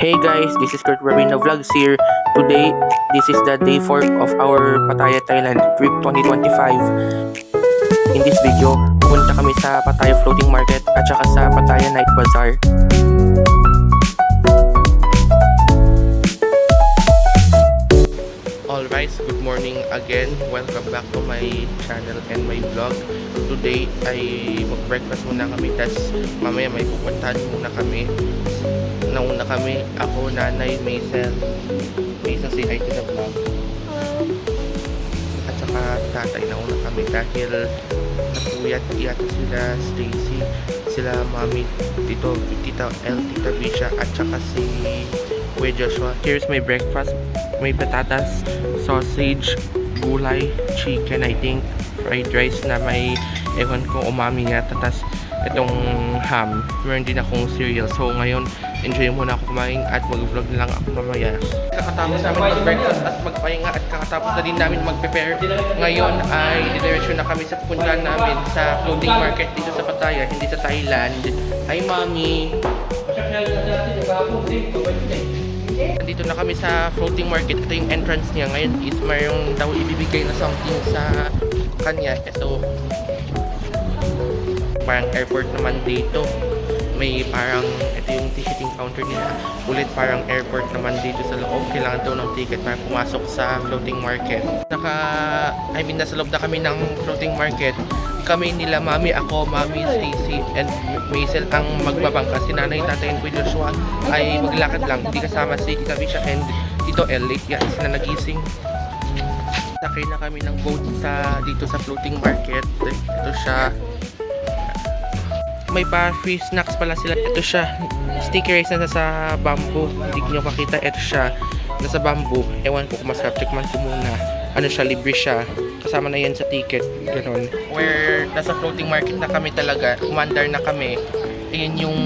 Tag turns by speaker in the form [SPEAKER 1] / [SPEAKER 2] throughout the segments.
[SPEAKER 1] Hey guys, this is Kurt Rabino Vlogs here. Today, this is the day 4 of our Pattaya, Thailand trip 2025. In this video, pupunta kami sa Pattaya Floating Market at saka sa Pattaya Night Bazaar. Alright, good morning again. Welcome back to my channel and my vlog. Today ay mag-breakfast muna kami, tas mamaya may pupuntahan muna kami. Nauna kami, ako, nanay, Maisel. Maisel, say hi to the vlog. At saka tatay, nauna kami dahil napuyat yata sila Stacy, sila mami, dito, tita El, tita Bisha, at saka si Kuya Joshua. Here's my breakfast. May patatas, sausage, gulay, chicken, I think, fried rice na may ewan ko umami yata, tas itong ham. Meron din akong cereal. So ngayon, enjoy muna ako kumain at mag-vlog na lang ako mamaya. Kakatapos namin mag-breakfast at magpahinga at kakatapos na din namin mag-prepare. Ngayon ay didiretso na kami sa pupuntahan namin sa floating market dito sa Pattaya, hindi sa Thailand. Hi, Mami! Nandito na kami sa floating market. Ito yung entrance niya. Ngayon is mayroong daw ibibigay na something sa kanya. Ito, parang airport naman dito. May parang, ito yung ticketing counter nila. Ulit parang airport naman dito sa loob. Kailangan daw ng ticket para pumasok sa floating market. Nasa loob na kami ng floating market. Kami nila mami, ako, mami, Stacy, and Maisel ang magbabangka. Si nanay, tatay, and Kuya Joshua ay maglakad lang. Hindi kasama si Tita Bisha and Tito El. Late yan sila nagising. Sakay na kami ng boat dito sa floating market. Ito siya. May free snacks pala sila. Ito siya. Sticky rice na sa bamboo. Hindi nyo makita. Ito siya. Nasa bamboo. Ewan ko kung masarap. Checkman ko muna. Ano siya, libre siya. Kasama na yan sa ticket. Ganon. Where nasa floating market na kami talaga. Umandar na kami. Ayan yung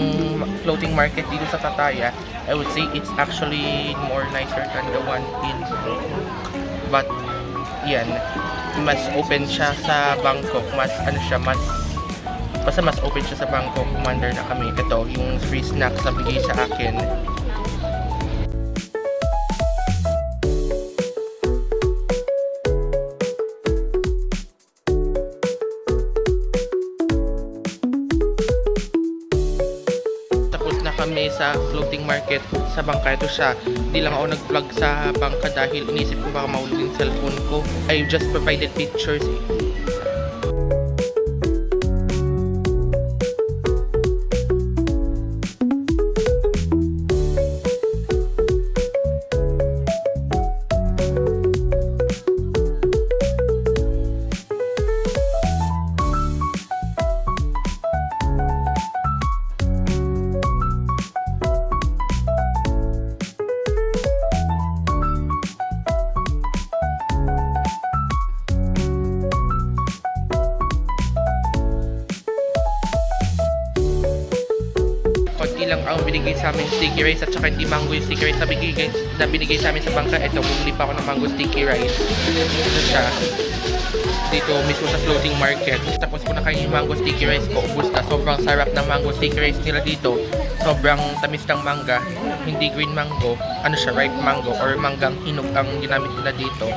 [SPEAKER 1] floating market dito sa Pattaya. I would say it's actually more nicer than the one in but yan. Mas open siya sa Bangkok. Mas basta mas open siya sa Bangkok. Umandar na kami. Ito yung free snacks na bigay sa akin. Kami sa floating market sa bangka. Ito siya. Di lang ako nag-vlog sa bangka dahil inisip ko baka mahulog yung cellphone ko. I just provided pictures. Konti lang ang binigay sa amin sticky rice at saka hindi mango yung sticky rice na binigay sa amin sa bangka. Ito, bumili pa ako ng mango sticky rice. Ito siya. Dito mismo sa floating market. Tapos ko na kayo yung mango sticky rice ko. Ubus na. Sobrang sarap ng mango sticky rice nila dito. Sobrang tamis ng mangga. Hindi green mango. Ano siya, ripe mango or manggang hinog ang ginamit nila dito.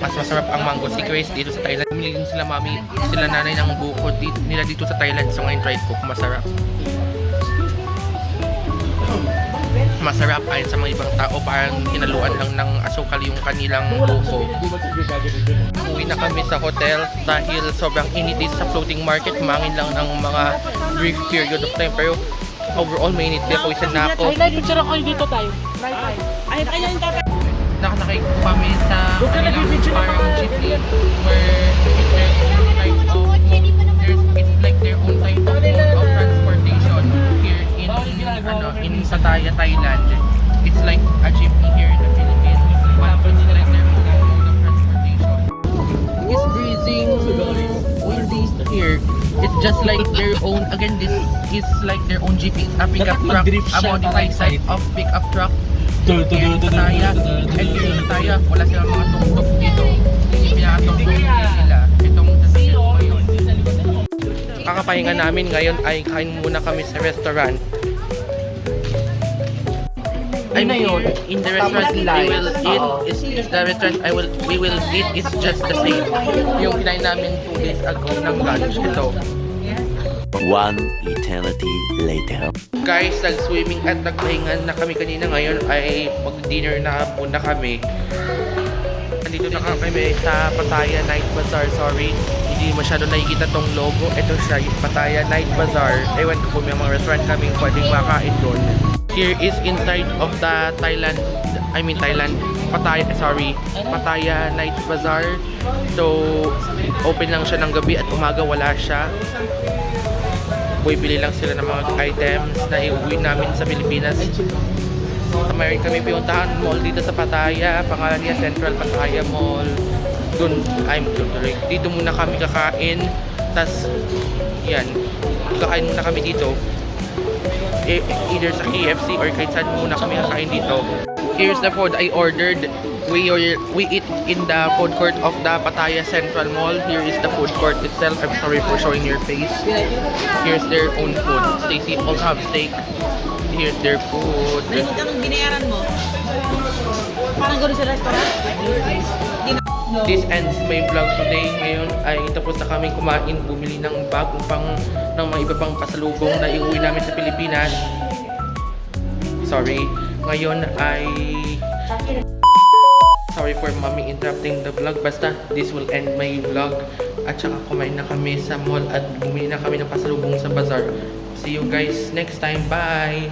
[SPEAKER 1] Mas masarap ang mango sticky rice dito sa Thailand. Bumili din sila mami, sila nanay ng buko nila dito sa Thailand. So ngayon try ko kung masarap. Masarap ayon sa mga ibang tao, parang hinaluan lang ng asukal yung kanilang buko. Uwi na kami sa hotel dahil sobrang init dito sa floating market. Mangin lang ng mga brief period of time, pero overall mainit din. Pawisan na ako.
[SPEAKER 2] Picture ako dito tayo.
[SPEAKER 1] Nakasakay kami sa parang jeepney where it's like their own type of transportation here in Pattaya, Thailand. It's like a jeepney here in the Philippines, but it's like their own mode of transportation. It's breezing windy here. It's just like their own, again, this is like their own jeepney. A pickup truck, a modified type of pickup truck here in Pattaya. And here in Pattaya, wala silang mga tuk-tuk dito. Pinaka-tuk-tuk nila. Itong sasakyan ko ngayon. Kakapahinga namin ngayon ay kain muna kami sa restaurant. I'm
[SPEAKER 2] na yun.
[SPEAKER 1] in the restaurant we will eat
[SPEAKER 2] Oo.
[SPEAKER 1] is the restaurant we will eat is just the same. Yung kinain namin 2 days ago ng lunch ito.
[SPEAKER 3] One eternity later.
[SPEAKER 1] Guys, nag-swimming at nagpahinga na kami kanina. Ngayon ay mag-dinner na muna kami. Nandito na kami sa Pattaya Night Bazaar. Sorry, hindi masyado nakikita tong logo. Ito siya, yung Pattaya Night Bazaar. Ewan ko kung may mga restaurant kaming pwedeng makain doon. Here is inside of the Pattaya Night Bazaar. So, open lang siya ng gabi at umaga wala siya. Bili lang sila ng mga items na iuwi namin sa Pilipinas. Mayroon kami pinuntahan mall dito sa Pattaya, pangalan niya Central Pattaya Mall. Dito muna kami kakain. Tas yan, kakain muna kami dito. Either sa KFC or kahit saan muna kami kakain dito. Here's the food I ordered. We eat in the food court of the Pattaya Central Mall. Here is the food court itself. I'm sorry for showing your face. Here's their own food. Stacy also have steak. Here's their food.
[SPEAKER 2] Anong binayaran mo? Parang gano'n sa restaurant?
[SPEAKER 1] This ends my vlog today. Ngayon ay tapos na kami kumain, bumili ng ng mga iba pang pasalubong na iuwi namin sa Pilipinas. Sorry. Ngayon ay sorry for mommy interrupting the vlog. Basta this will end my vlog. At saka kumain na kami sa mall at bumili na kami ng pasalubong sa bazaar. See you guys next time. Bye!